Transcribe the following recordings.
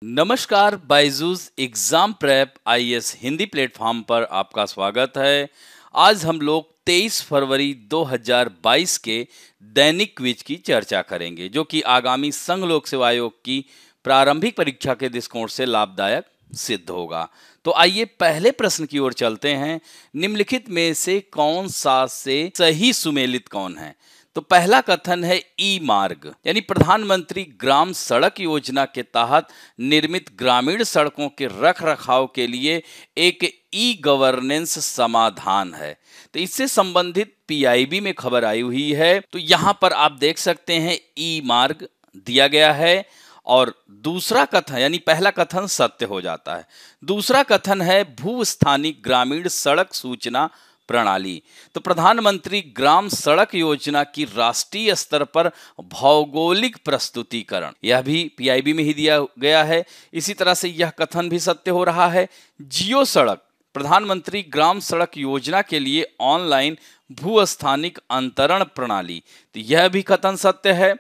नमस्कार, Byju's exam prep IAS Hindi platform पर आपका स्वागत है। आज हम लोग 23 फरवरी 2022 के दैनिक क्विज की चर्चा करेंगे, जो कि आगामी संघ लोक सेवा आयोग की प्रारंभिक परीक्षा के दृष्टिकोण से लाभदायक सिद्ध होगा। तो आइए पहले प्रश्न की ओर चलते हैं। निम्नलिखित में से कौन सा से सही सुमेलित कौन है? तो पहला कथन है ई मार्ग, यानी प्रधानमंत्री ग्राम सड़क योजना के तहत निर्मित ग्रामीण सड़कों के रख रखाव के लिए एक ई गवर्नेंस समाधान है। तो इससे संबंधित पीआईबी में खबर आई हुई है। तो यहां पर आप देख सकते हैं ई मार्ग दिया गया है और दूसरा कथन यानी पहला कथन सत्य हो जाता है। दूसरा कथन है भू स्थानिक ग्रामीण सड़क सूचना प्रणाली। तो प्रधानमंत्री ग्राम सड़क योजना की राष्ट्रीय स्तर पर भौगोलिक प्रस्तुतिकरण, यह भी पीआईबी में ही दिया गया है। इसी तरह से यह कथन भी सत्य हो रहा है। जियो सड़क, प्रधानमंत्री ग्राम सड़क योजना के लिए ऑनलाइन भू स्थानिक अंतरण प्रणाली, तो यह भी कथन सत्य है।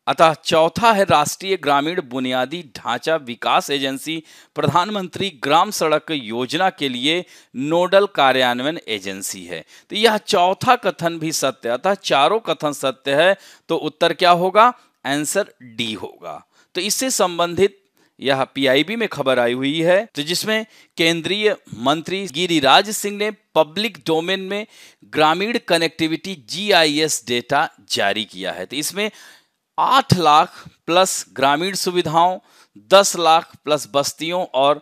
अतः चौथा है राष्ट्रीय ग्रामीण बुनियादी ढांचा विकास एजेंसी प्रधानमंत्री ग्राम सड़क योजना के लिए नोडल कार्यान्वयन एजेंसी है। तो यह चौथा कथन भी सत्य, अतः चारों कथन सत्य है। तो उत्तर क्या होगा? आंसर डी होगा। तो इससे संबंधित यह पीआईबी में खबर आई हुई है, तो जिसमें केंद्रीय मंत्री गिरिराज सिंह ने पब्लिक डोमेन में ग्रामीण कनेक्टिविटी जीआईएस डेटा जारी किया है। तो इसमें 8 लाख प्लस ग्रामीण सुविधाओं, 10 लाख प्लस बस्तियों और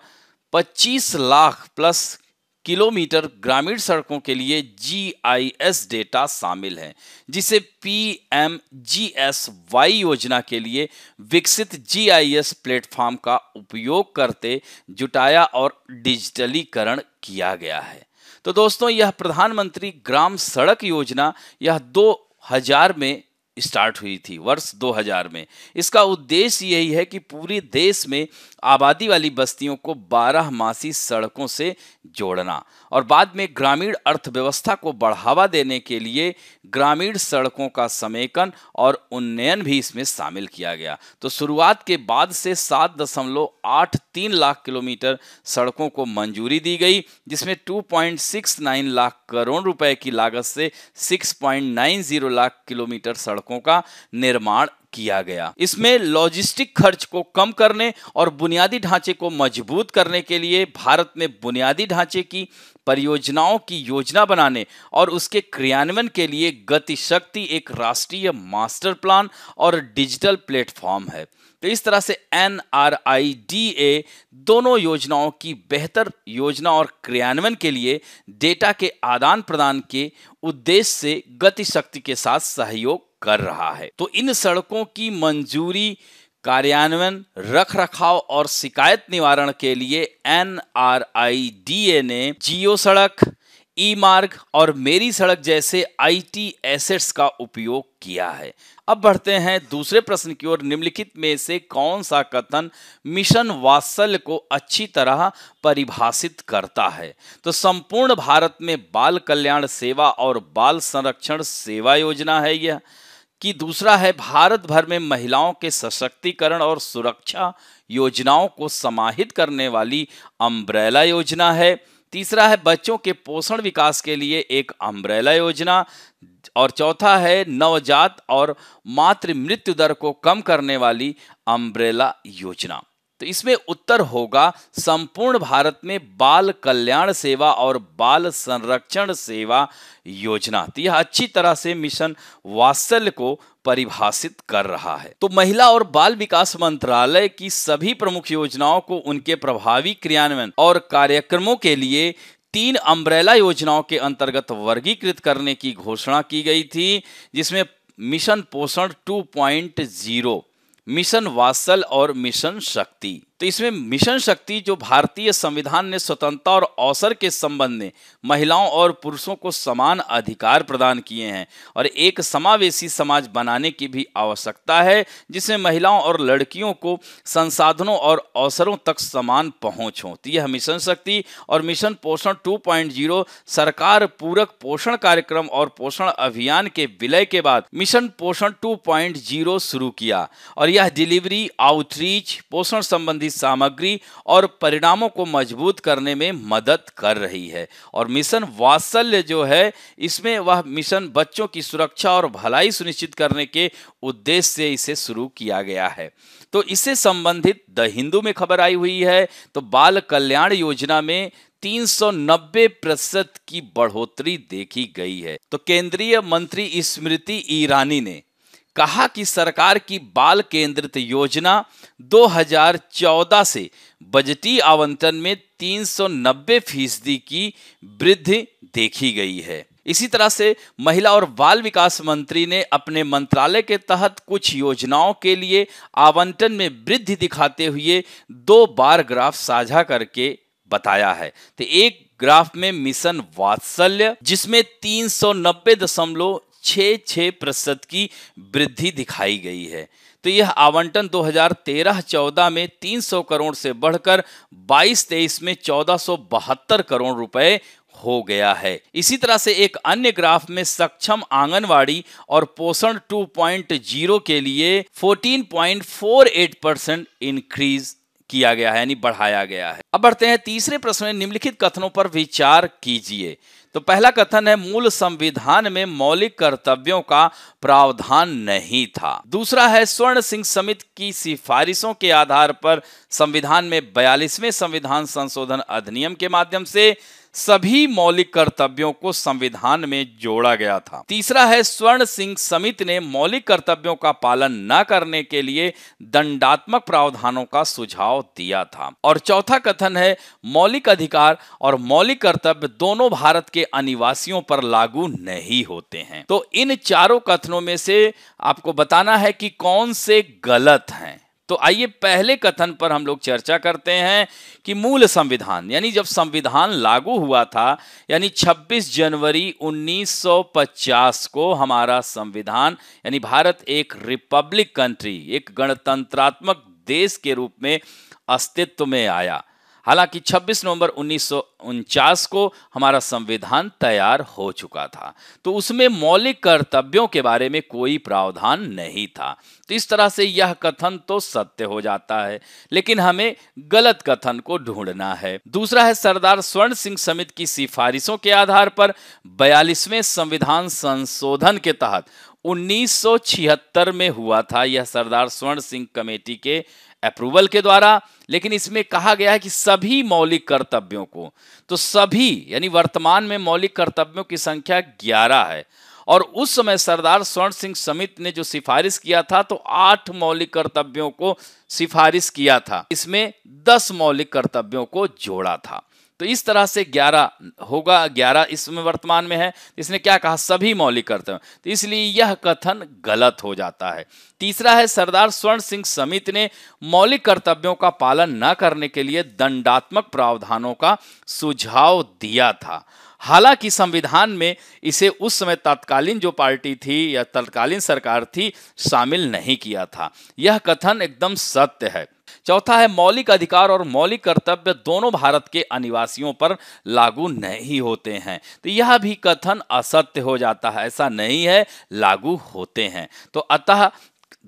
25 लाख प्लस किलोमीटर ग्रामीण सड़कों के लिए जीआईएस डेटा शामिल है, जिसे पीएमजीएसवाई योजना के लिए विकसित जीआईएस प्लेटफॉर्म का उपयोग करते जुटाया और डिजिटलीकरण किया गया है। तो दोस्तों, यह प्रधानमंत्री ग्राम सड़क योजना यह 2000 में स्टार्ट हुई थी, वर्ष 2000 में। इसका उद्देश्य यही है कि पूरे देश में आबादी वाली बस्तियों को 12 मासी सड़कों से जोड़ना और बाद में ग्रामीण अर्थव्यवस्था को बढ़ावा देने के लिए ग्रामीण सड़कों का समेकन और उन्नयन भी इसमें शामिल किया गया। तो शुरुआत के बाद से 7.83 लाख किलोमीटर सड़कों को मंजूरी दी गई, जिसमें 2.69 लाख करोड़ रुपए की लागत से 6.90 लाख किलोमीटर सड़कों का निर्माण किया गया। इसमें लॉजिस्टिक खर्च को कम करने और बुनियादी ढांचे को मजबूत करने के लिए भारत में बुनियादी ढांचे की परियोजनाओं की योजना बनाने और उसके क्रियान्वयन के लिए गति शक्ति एक राष्ट्रीय मास्टर प्लान और डिजिटल प्लेटफॉर्म है। तो इस तरह से NRIDA दोनों योजनाओं की बेहतर योजना और क्रियान्वयन के लिए डेटा के आदान प्रदान के उद्देश्य से गति शक्ति के साथ सहयोग कर रहा है। तो इन सड़कों की मंजूरी, कार्यान्वयन, रख रखाव और शिकायत निवारण के लिए NRIDA ने जियो सड़क, ई मार्ग और मेरी सड़क जैसे IT एसेट्स का उपयोग किया है। अब बढ़ते हैं दूसरे प्रश्न की ओर। निम्नलिखित में से कौन सा कथन मिशन वात्सल्य को अच्छी तरह परिभाषित करता है? तो संपूर्ण भारत में बाल कल्याण सेवा और बाल संरक्षण सेवा योजना है यह, कि दूसरा है भारत भर में महिलाओं के सशक्तिकरण और सुरक्षा योजनाओं को समाहित करने वाली अम्ब्रेला योजना है, तीसरा है बच्चों के पोषण विकास के लिए एक अम्ब्रेला योजना, और चौथा है नवजात और मातृ मृत्यु दर को कम करने वाली अम्ब्रेला योजना। तो इसमें उत्तर होगा संपूर्ण भारत में बाल कल्याण सेवा और बाल संरक्षण सेवा योजना। तो यह अच्छी तरह से मिशन वात्सल्य को परिभाषित कर रहा है। तो महिला और बाल विकास मंत्रालय की सभी प्रमुख योजनाओं को उनके प्रभावी क्रियान्वयन और कार्यक्रमों के लिए 3 अम्ब्रेला योजनाओं के अंतर्गत वर्गीकृत करने की घोषणा की गई थी, जिसमें मिशन पोषण 2.0, मिशन वात्सल और मिशन शक्ति। तो इसमें मिशन शक्ति जो भारतीय संविधान ने स्वतंत्रता और अवसर के संबंध में महिलाओं और पुरुषों को समान अधिकार प्रदान किए हैं और एक समावेशी समाज बनाने की भी आवश्यकता है, जिसमें महिलाओं और लड़कियों को संसाधनों और अवसरों तक समान पहुंच हो। तो यह मिशन शक्ति। और मिशन पोषण 2.0 सरकार पूरक पोषण कार्यक्रम और पोषण अभियान के विलय के बाद मिशन पोषण 2.0 शुरू किया और यह डिलीवरी, आउटरीच, पोषण संबंधी संबंधी सामग्री और परिणामों को मजबूत करने में मदद कर रही है। और मिशन वात्सल्य जो है, इसमें वह मिशन बच्चों की सुरक्षा और भलाई सुनिश्चित करने के उद्देश्य से इसे शुरू किया गया है। तो इससे संबंधित द हिंदू में खबर आई हुई है, तो बाल कल्याण योजना में 390% की बढ़ोतरी देखी गई है। तो केंद्रीय मंत्री स्मृति ईरानी ने कहा कि सरकार की बाल केंद्रित योजना 2014 से बजटीय आवंटन में 390% की वृद्धि देखी गई है। इसी तरह से महिला और बाल विकास मंत्री ने अपने मंत्रालय के तहत कुछ योजनाओं के लिए आवंटन में वृद्धि दिखाते हुए 2 बार ग्राफ साझा करके बताया है। तो एक ग्राफ में मिशन वात्सल्य, जिसमें 390.66% की वृद्धि दिखाई गई है। तो यह आवंटन 2013-14 में 300 करोड़ से बढ़कर 22-23 में 1472 करोड़ रुपए हो गया है। इसी तरह से एक अन्य ग्राफ में सक्षम आंगनवाड़ी और पोषण 2.0 के लिए 14.48% इंक्रीज किया गया है, यानी बढ़ाया गया है। अब बढ़ते हैं तीसरे प्रश्न में, निम्नलिखित कथनों पर विचार कीजिए। तो पहला कथन है, मूल संविधान में मौलिक कर्तव्यों का प्रावधान नहीं था। दूसरा है, स्वर्ण सिंह समिति की सिफारिशों के आधार पर संविधान में 42वें संविधान संशोधन अधिनियम के माध्यम से सभी मौलिक कर्तव्यों को संविधान में जोड़ा गया था। तीसरा है, स्वर्ण सिंह समिति ने मौलिक कर्तव्यों का पालन न करने के लिए दंडात्मक प्रावधानों का सुझाव दिया था। और चौथा कथन है, मौलिक अधिकार और मौलिक कर्तव्य दोनों भारत के अनिवासियों पर लागू नहीं होते हैं। तो इन चारों कथनों में से आपको बताना है कि कौन से गलत हैं। तो आइए पहले कथन पर हम लोग चर्चा करते हैं कि मूल संविधान, यानी जब संविधान लागू हुआ था, यानी 26 जनवरी 1950 को हमारा संविधान, यानी भारत एक रिपब्लिक कंट्री, एक गणतंत्रात्मक देश के रूप में अस्तित्व में आया। हालांकि 26 नवंबर 1949 को हमारा संविधान तैयार हो चुका था, तो उसमें मौलिक कर्तव्यों के बारे में कोई प्रावधान नहीं था। तो इस तरह से यह कथन तो सत्य हो जाता है, लेकिन हमें गलत कथन को ढूंढना है। दूसरा है, सरदार स्वर्ण सिंह समिति की सिफारिशों के आधार पर 42वें संविधान संशोधन के तहत 1976 में हुआ था, यह सरदार स्वर्ण सिंह कमेटी के अप्रूवल के द्वारा। लेकिन इसमें कहा गया है कि सभी मौलिक कर्तव्यों को, तो सभी यानी वर्तमान में मौलिक कर्तव्यों की संख्या 11 है, और उस समय सरदार स्वर्ण सिंह समिति ने जो सिफारिश किया था तो 8 मौलिक कर्तव्यों को सिफारिश किया था, इसमें 10 मौलिक कर्तव्यों को जोड़ा था। तो इस तरह से 11 होगा, 11 इसमें वर्तमान में है। इसने क्या कहा, सभी मौलिक कर्तव्य, तो इसलिए यह कथन गलत हो जाता है। तीसरा है, सरदार स्वर्ण सिंह समिति ने मौलिक कर्तव्यों का पालन न करने के लिए दंडात्मक प्रावधानों का सुझाव दिया था। हालांकि संविधान में इसे उस समय तत्कालीन जो पार्टी थी या तत्कालीन सरकार थी, शामिल नहीं किया था। यह कथन एकदम सत्य है। चौथा है, मौलिक अधिकार और मौलिक कर्तव्य दोनों भारत के अनिवासियों पर लागू नहीं होते हैं। तो यह भी कथन असत्य हो जाता है, ऐसा नहीं है, लागू होते हैं। तो अतः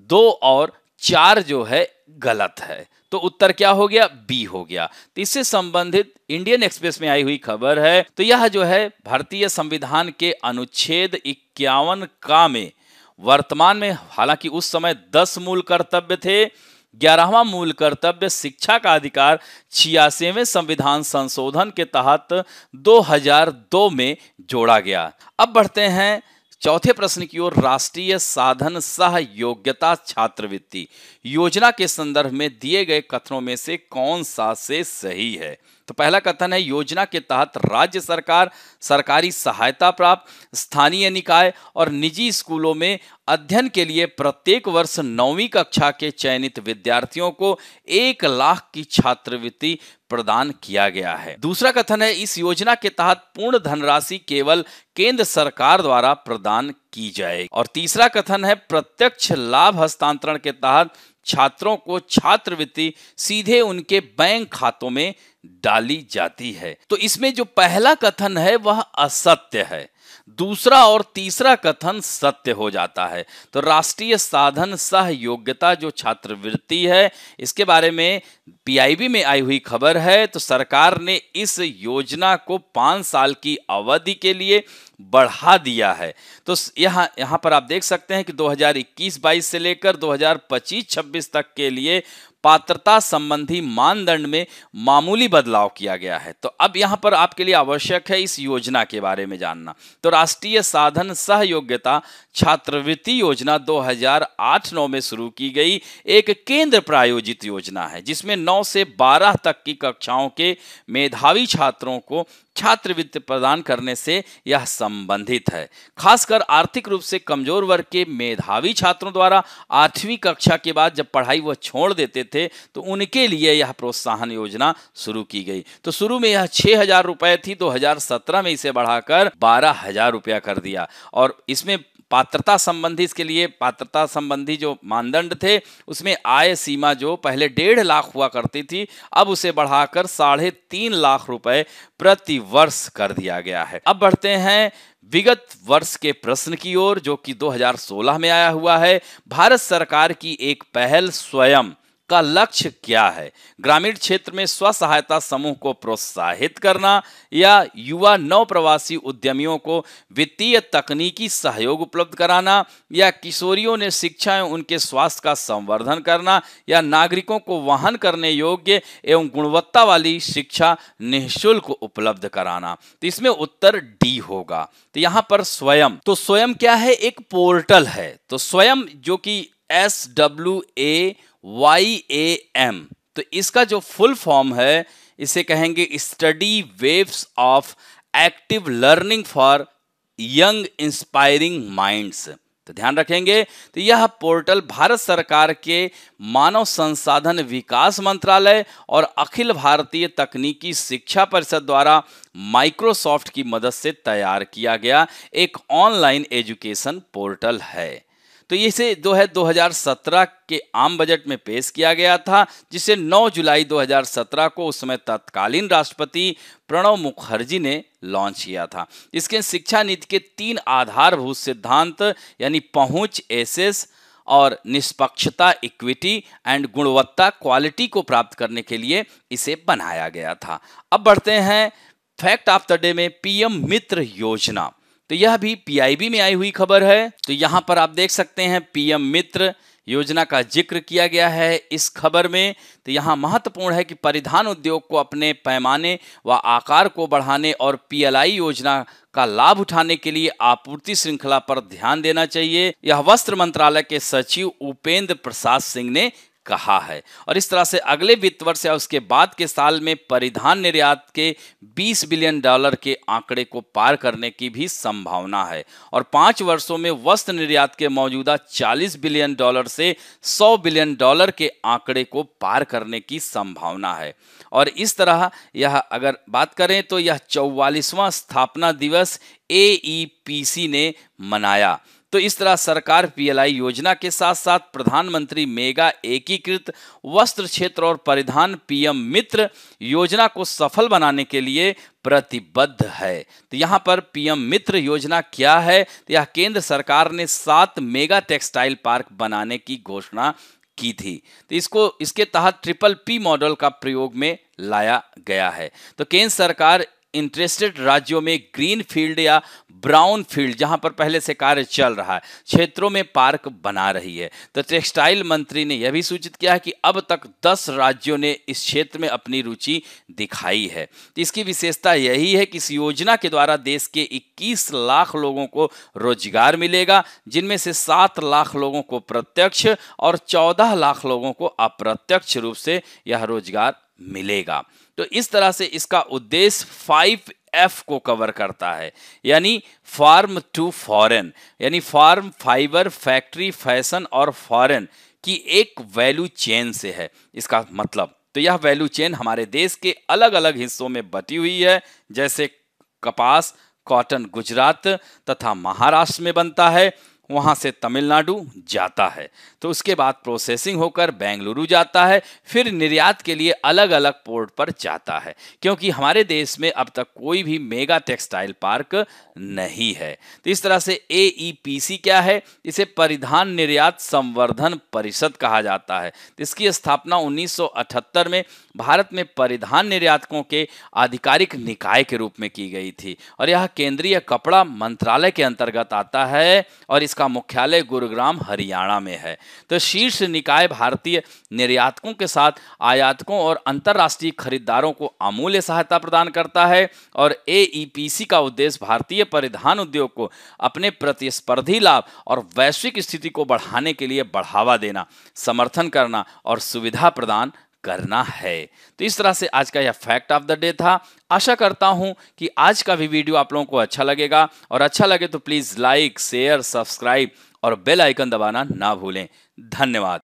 2 और 4 जो है गलत है। तो उत्तर क्या हो गया, बी हो गया। तो इससे संबंधित इंडियन एक्सप्रेस में आई हुई खबर है। तो यह जो है भारतीय संविधान के अनुच्छेद 51 का में वर्तमान में, हालांकि उस समय 10 मूल कर्तव्य थे, 11वां मूल कर्तव्य शिक्षा का अधिकार 86वें संविधान संशोधन के तहत 2002 में जोड़ा गया। अब बढ़ते हैं चौथे प्रश्न की ओर। राष्ट्रीय साधन सह योग्यता छात्रवृत्ति योजना के संदर्भ में दिए गए कथनों में से कौन सा से सही है। तो पहला कथन है, योजना के तहत राज्य सरकार, सरकारी सहायता प्राप्त स्थानीय निकाय और निजी स्कूलों में अध्ययन के लिए प्रत्येक वर्ष 9वीं कक्षा के चयनित विद्यार्थियों को 1 लाख की छात्रवृत्ति प्रदान किया गया है। दूसरा कथन है, इस योजना के तहत पूर्ण धनराशि केवल केंद्र सरकार द्वारा प्रदान की जाए। और तीसरा कथन है, प्रत्यक्ष लाभ हस्तांतरण के तहत छात्रों को छात्रवृत्ति सीधे उनके बैंक खातों में डाली जाती है। तो इसमें जो पहला कथन है वह असत्य है, दूसरा और तीसरा कथन सत्य हो जाता है। तो राष्ट्रीय साधन सह योग्यता जो छात्रवृत्ति है, इसके बारे में पीआईबी में आई हुई खबर है। तो सरकार ने इस योजना को 5 साल की अवधि के लिए बढ़ा दिया है। तो यहाँ पर आप देख सकते हैं कि 2021-22 से लेकर 2025-26 तक के लिए पात्रता संबंधी मानदंड में मामूली बदलाव किया गया है। तो अब यहाँ पर आपके लिए आवश्यक है इस योजना के बारे में जानना। तो राष्ट्रीय साधन सह योग्यता छात्रवृत्ति योजना 2008-9 में शुरू की गई एक केंद्र प्रायोजित योजना है, जिसमें 9 से 12 तक की कक्षाओं के मेधावी छात्रों को छात्रवृत्ति प्रदान करने से यह संबंधित है। खासकर आर्थिक रूप से कमजोर वर्ग के मेधावी छात्रों द्वारा 8वीं कक्षा के बाद जब पढ़ाई वह छोड़ देते थे, तो उनके लिए यह प्रोत्साहन योजना शुरू की गई। तो शुरू में यह 6,000 रुपए थी, 2017 में इसे बढ़ाकर 12,000 रुपया कर दिया। और इसमें पात्रता संबंधी, इसके लिए पात्रता संबंधी जो मानदंड थे, उसमें आय सीमा जो पहले 1.5 लाख हुआ करती थी, अब उसे बढ़ाकर 3.5 लाख रुपए प्रति वर्ष कर दिया गया है। अब बढ़ते हैं विगत वर्ष के प्रश्न की ओर, जो कि 2016 में आया हुआ है। भारत सरकार की एक पहल स्वयं का लक्ष्य क्या है? ग्रामीण क्षेत्र में स्व सहायता समूह को प्रोत्साहित करना, या युवा नव प्रवासी उद्यमियों को वित्तीय तकनीकी सहयोग उपलब्ध कराना, या किशोरियों ने शिक्षा एवं उनके स्वास्थ्य का संवर्धन करना, या नागरिकों को वहन करने योग्य एवं गुणवत्ता वाली शिक्षा निःशुल्क उपलब्ध कराना? तो इसमें उत्तर डी होगा। तो यहाँ पर स्वयं, तो स्वयं क्या है? एक पोर्टल है। तो स्वयं जो कि SWAYAM, तो इसका जो फुल फॉर्म है, इसे कहेंगे study waves of active learning for young inspiring minds. तो ध्यान रखेंगे, तो यह पोर्टल भारत सरकार के मानव संसाधन विकास मंत्रालय और अखिल भारतीय तकनीकी शिक्षा परिषद द्वारा माइक्रोसॉफ्ट की मदद से तैयार किया गया एक ऑनलाइन एजुकेशन पोर्टल है। तो इसे जो है 2017 के आम बजट में पेश किया गया था, जिसे 9 जुलाई 2017 को उस समय तत्कालीन राष्ट्रपति प्रणब मुखर्जी ने लॉन्च किया था। इसके शिक्षा नीति के 3 आधारभूत सिद्धांत, यानी पहुंच एसेस और निष्पक्षता इक्विटी एंड गुणवत्ता क्वालिटी को प्राप्त करने के लिए इसे बनाया गया था। अब बढ़ते हैं फैक्ट ऑफ द डे में पीएम मित्र योजना। तो यह भी पीआईबी में आई हुई खबर है। तो यहाँ पर आप देख सकते हैं पीएम मित्र योजना का जिक्र किया गया है इस खबर में। तो यहाँ महत्वपूर्ण है कि परिधान उद्योग को अपने पैमाने व आकार को बढ़ाने और पीएलआई योजना का लाभ उठाने के लिए आपूर्ति श्रृंखला पर ध्यान देना चाहिए, यह वस्त्र मंत्रालय के सचिव उपेंद्र प्रसाद सिंह ने कहा है। और इस तरह से अगले वित्त वर्ष या उसके बाद के साल में परिधान निर्यात के $20 बिलियन के आंकड़े को पार करने की भी संभावना है, और 5 वर्षों में वस्त्र निर्यात के मौजूदा $40 बिलियन से $100 बिलियन के आंकड़े को पार करने की संभावना है। और इस तरह यह अगर बात करें तो यह 44वां स्थापना दिवस AEPC ने मनाया। तो इस तरह सरकार पीएलआई योजना के साथ साथ प्रधानमंत्री मेगा एकीकृत वस्त्र क्षेत्र और परिधान पीएम मित्र योजना को सफल बनाने के लिए प्रतिबद्ध है। तो यहाँ पर पीएम मित्र योजना क्या है? तो यह केंद्र सरकार ने 7 मेगा टेक्सटाइल पार्क बनाने की घोषणा की थी। तो इसके तहत PPP मॉडल का प्रयोग में लाया गया है। तो केंद्र सरकार इंटरेस्टेड राज्यों में ग्रीन फील्ड या ब्राउन फील्ड, जहां पर पहले से कार्य चल रहा है, क्षेत्रों में पार्क बना रही है। तो टेक्सटाइल मंत्री ने यह भी सूचित किया है कि अब तक 10 राज्यों ने इस क्षेत्र में अपनी रुचि दिखाई है। तो इसकी विशेषता यही है कि इस योजना के द्वारा देश के 21 लाख लोगों को रोजगार मिलेगा, जिनमें से 7 लाख लोगों को प्रत्यक्ष और 14 लाख लोगों को अप्रत्यक्ष रूप से यह रोजगार मिलेगा। तो इस तरह से इसका उद्देश्य 5F को कवर करता है, यानी फार्म टू फॉरेन, यानी फार्म, फाइबर, फैक्ट्री, फैशन और फॉरेन की एक वैल्यू चेन से है इसका मतलब। तो यह वैल्यू चेन हमारे देश के अलग अलग हिस्सों में बटी हुई है, जैसे कपास, कॉटन गुजरात तथा महाराष्ट्र में बनता है, वहां से तमिलनाडु जाता है, तो उसके बाद प्रोसेसिंग होकर बेंगलुरु जाता है, फिर निर्यात के लिए अलग अलग पोर्ट पर जाता है, क्योंकि हमारे देश में अब तक कोई भी मेगा टेक्सटाइल पार्क नहीं है। तो इस तरह से AEPC क्या है, इसे परिधान निर्यात संवर्धन परिषद कहा जाता है। तो इसकी स्थापना 1978 में भारत में परिधान निर्यातकों के आधिकारिक निकाय के रूप में की गई थी, और यह केंद्रीय कपड़ा मंत्रालय के अंतर्गत आता है और इसका मुख्यालय गुरुग्राम हरियाणा में है। तो शीर्ष निकाय भारतीय निर्यातकों के साथ आयातकों और अंतर्राष्ट्रीय खरीदारों को अमूल्य सहायता प्रदान करता है, और AEPC का उद्देश्य भारतीय परिधान उद्योग को अपने प्रतिस्पर्धी लाभ और वैश्विक स्थिति को बढ़ाने के लिए बढ़ावा देना, समर्थन करना और सुविधा प्रदान करना है। तो इस तरह से आज का यह फैक्ट ऑफ द डे था। आशा करता हूं कि आज का भी वीडियो आप लोगों को अच्छा लगेगा, और अच्छा लगे तो प्लीज लाइक, शेयर, सब्सक्राइब और बेल आइकन दबाना ना भूलें। धन्यवाद।